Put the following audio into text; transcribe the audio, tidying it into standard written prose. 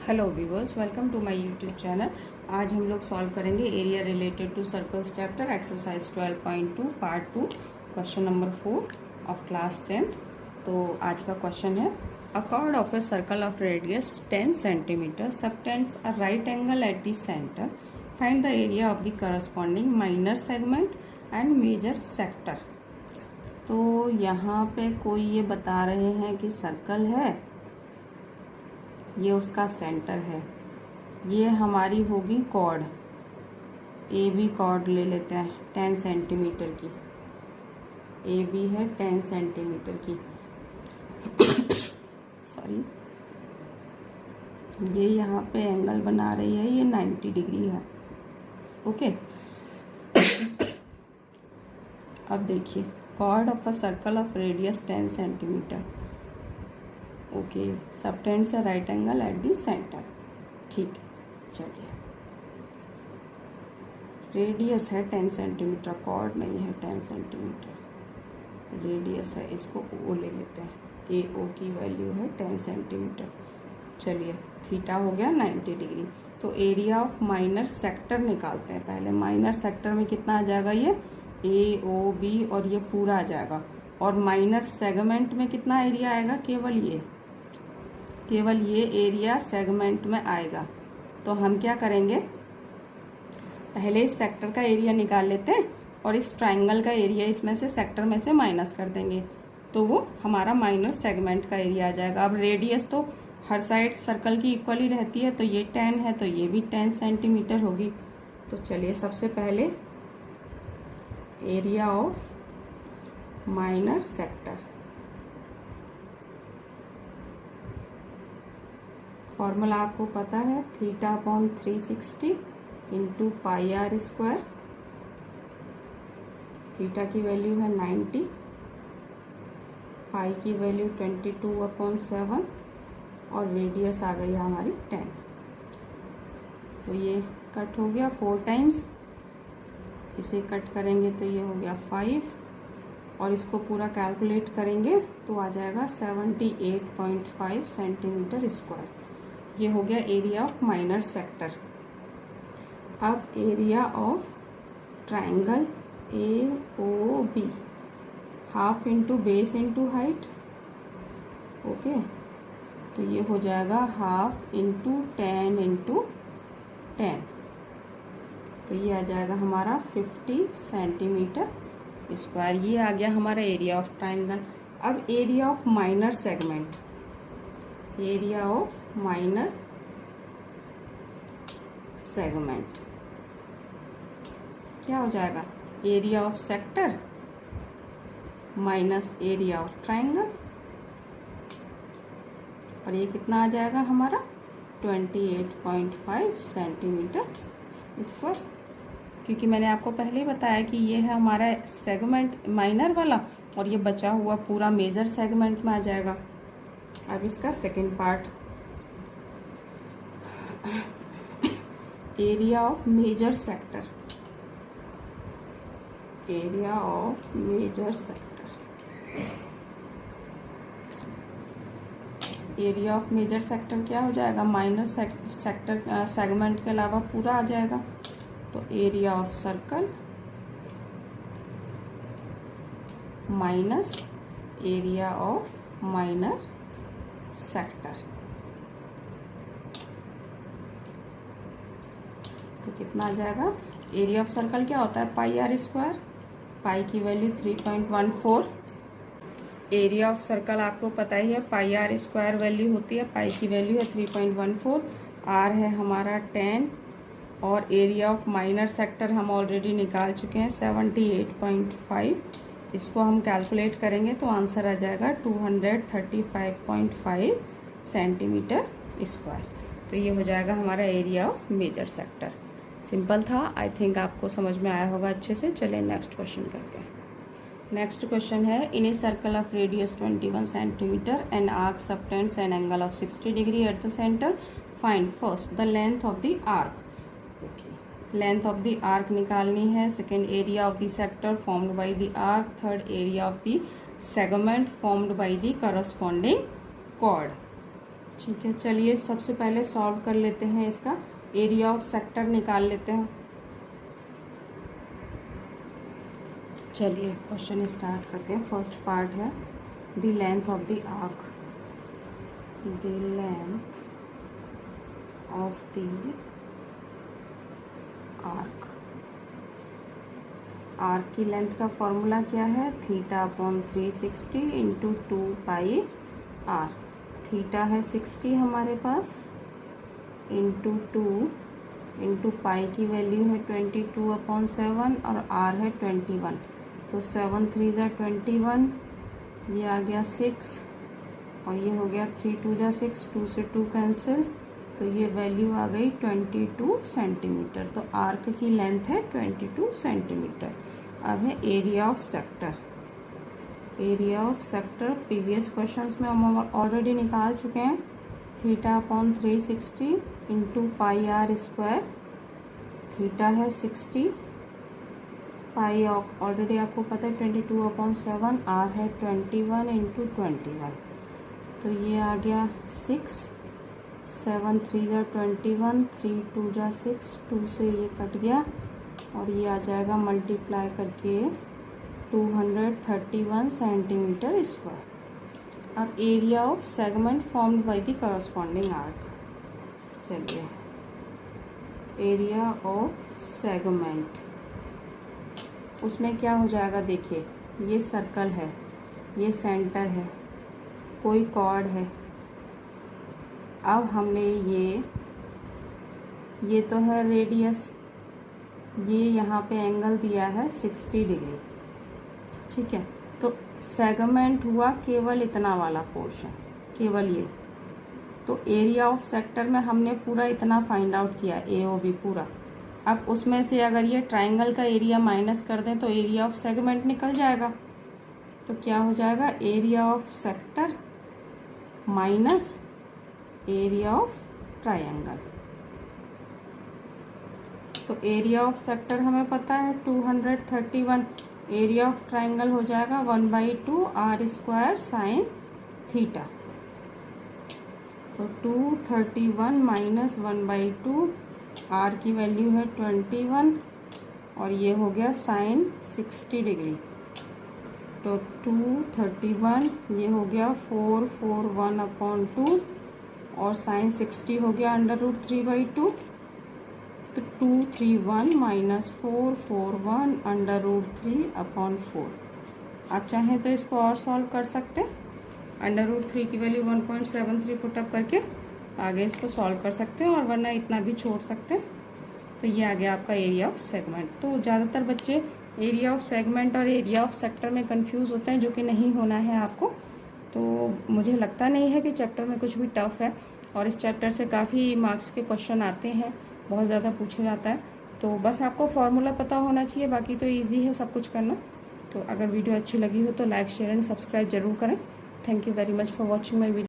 Hello viewers, welcome to my YouTube channel. आज हम लोग सॉल्व करेंगे area related to circles chapter exercise 12.2 part 2 question number 4 of class 10th। तो आज का क्वेश्चन है, a chord of a circle of radius 10 centimetre subtends a right angle at the centre, find the area of the corresponding minor segment and major sector. तो यहाँ पे कोई ये बता रहे हैं कि सर्कल है, ये उसका सेंटर है, ये हमारी होगी कॉर्ड, ए बी कॉर्ड ले लेते हैं 10 सेंटीमीटर की, ए बी है 10 सेंटीमीटर की सॉरी, ये यहाँ पे एंगल बना रही है, ये 90 डिग्री है। ओके अब देखिए, chord of a circle of radius 10 centimetre, okay, subtends a right angle at the centre. ठीक है, चलिए, रेडियस है 10 सेंटीमीटर, कॉर्ड नहीं है 10 सेंटीमीटर, रेडियस है, इसको ओ ले लेते हैं, ए ओ की वैल्यू है 10 सेंटीमीटर। चलिए, थीटा हो गया 90 डिग्री। तो एरिया ऑफ माइनर सेक्टर निकालते हैं पहले। माइनर सेक्टर में कितना आ जाएगा, ये ए ओ बी और ये पूरा आ जाएगा। और माइनर सेगमेंट में कितना एरिया आएगा, केवल ये एरिया सेगमेंट में आएगा। तो हम क्या करेंगे, पहले इस सेक्टर का एरिया निकाल लेते हैं और इस ट्रायंगल का एरिया इसमें से सेक्टर में से माइनस कर देंगे, तो वो हमारा माइनर सेगमेंट का एरिया आ जाएगा। अब रेडियस तो हर साइड सर्कल की इक्वली रहती है, तो ये 10 है, तो ये भी 10 सेंटीमीटर होगी। तो चलिए, सबसे पहले area of minor sector, formula आपको पता है, theta upon 360 into pi r square. Theta की वैल्यू है 90, पाई की वैल्यू 22/7 और रेडियस आ गई हमारी 10। तो ये कट हो गया 4 टाइम्स, इसे कट करेंगे तो ये हो गया 5 और इसको पूरा कैलकुलेट करेंगे तो आ जाएगा 78.5 सेंटीमीटर स्क्वायर। ये हो गया एरिया ऑफ माइनर सेक्टर। अब area of triangle A O B, half into base into height, okay, तो ये हो जाएगा हाफ इंटू 10 इंटू 10, तो ये आ जाएगा हमारा 50 सेंटीमीटर स्क्वायर। ये आ गया हमारा एरिया ऑफ ट्रायंगल। अब area of minor segment, area of minor segment क्या हो जाएगा, area of sector minus area of triangle, और ये कितना आ जाएगा हमारा 28.5 सेंटीमीटर स्क्वायर। क्योंकि मैंने आपको पहले ही बताया कि ये है हमारा सेगमेंट माइनर वाला और ये बचा हुआ पूरा मेजर सेगमेंट में आ जाएगा। अब इसका second part, area of major sector, area of major sector, area of major sector क्या हो जाएगा, माइनर सेक्टर सेगमेंट के अलावा पूरा आ जाएगा। तो area of circle minus area of minor sector, तो कितना आ जाएगा, एरिया ऑफ सर्कल क्या होता है, पाई आर स्क्वायर, पाई की वैल्यू 3.14, एरिया ऑफ सर्कल आपको पता ही है, पाई आर स्क्वायर वैल्यू होती है, पाई की वैल्यू है 3.14, आर है हमारा 10 और एरिया ऑफ माइनर सेक्टर हम ऑलरेडी निकाल चुके हैं 78.5। इसको हम कैलकुलेट करेंगे तो आंसर आ जाएगा 235.5 सेंटीमीटर स्क्वायर। तो ये हो जाएगा हमारा area of major sector. Simple था, आई थिंक आपको समझ में आया होगा अच्छे से। चलिए नेक्स्ट क्वेश्चन करते हैं। नेक्स्ट क्वेश्चन है, in a circle of radius 21 centimetre and arc subtends an angle of 60 degree at the centre, find first the length of the arc. Length of the arc निकालनी है, second area of the sector formed by the arc, third area of the segment formed by the corresponding chord. ठीक है, चलिए सबसे पहले solve कर लेते हैं, इसका एरिया ऑफ सेक्टर निकाल लेते हैं। चलिए क्वेश्चन स्टार्ट करते हैं। फर्स्ट पार्ट है the length of the arc. The length of the arc. Arc की लेंथ का फॉर्मूला क्या है? θ/360 इंटू 2 πr। थीटा है 60 हमारे पास, इंटू 2 इंटू पाई की वैल्यू है 22/7 और r है 21। तो 7 3 ज़ा 21, ये आ गया 6 और ये हो गया 3 2 ज़ा 6, 2 से 2 कैंसिल, तो ये वैल्यू आ गई 22 सेंटीमीटर। तो आर्क की लेंथ है 22 सेंटीमीटर। अब है area of sector. Area of sector previous questions में हम ऑलरेडी निकाल चुके हैं। θ/360 इंटू πr²। थीटा है 60, पाई ऑलरेडी आपको पता है 22/7, r है 21 इंटू 21। तो ये आ गया 6, 7 3 ज़ा 21, 3 2 ज़ा 6, 2 से ये कट गया और ये आ जाएगा मल्टीप्लाई करके 231 सेंटीमीटर स्क्वायर। अब area of segment formed by the corresponding arc. चलिए एरिया ऑफ सेगमेंट, उसमें क्या हो जाएगा? देखिए ये सर्कल है, ये सेंटर है, कोई कॉर्ड है। अब हमने ये तो है रेडियस, ये यहाँ पे एंगल दिया है 60 डिग्री, ठीक है। तो सेगमेंट हुआ केवल इतना वाला पोर्शन, केवल ये। तो एरिया ऑफ सेक्टर में हमने पूरा इतना फाइंड आउट किया, AOB पूरा। अब उसमें से अगर ये ट्राइंगल का एरिया माइनस कर दें तो एरिया ऑफ सेगमेंट निकल जाएगा। तो क्या हो जाएगा? Area of sector minus area of triangle. तो एरिया ऑफ सेक्टर हमें पता है 231, एरिया ऑफ ट्राइंगल हो जाएगा 1/2 r² साइन थीटा। तो 231 माइनस 1/2, r की वैल्यू है 21 और ये हो गया साइन 60 डिग्री। तो 231 ये हो गया 441/2 और साइन 60 हो गया √3/2। तो 231 माइनस 441 √3/4। आप चाहें तो इसको और सॉल्व कर सकते हैं, √3 की वैल्यू 1.73 पुटअप करके आगे इसको सॉल्व कर सकते हैं, और वरना इतना भी छोड़ सकते हैं। तो ये आ गया आपका एरिया ऑफ सेगमेंट। तो ज़्यादातर बच्चे एरिया ऑफ सेगमेंट और एरिया ऑफ सेक्टर में कंफ्यूज होते हैं, जो कि नहीं होना है आपको। तो मुझे लगता नहीं है कि चैप्टर में कुछ भी टफ है, और इस चैप्टर से काफ़ी मार्क्स के क्वेश्चन आते हैं, बहुत ज़्यादा पूछा जाता है। तो बस आपको फॉर्मूला पता होना चाहिए, बाकी तो इजी है सब कुछ करना। तो अगर वीडियो अच्छी लगी हो तो लाइक शेयर एंड सब्सक्राइब जरूर करें। Thank you very much for watching my video.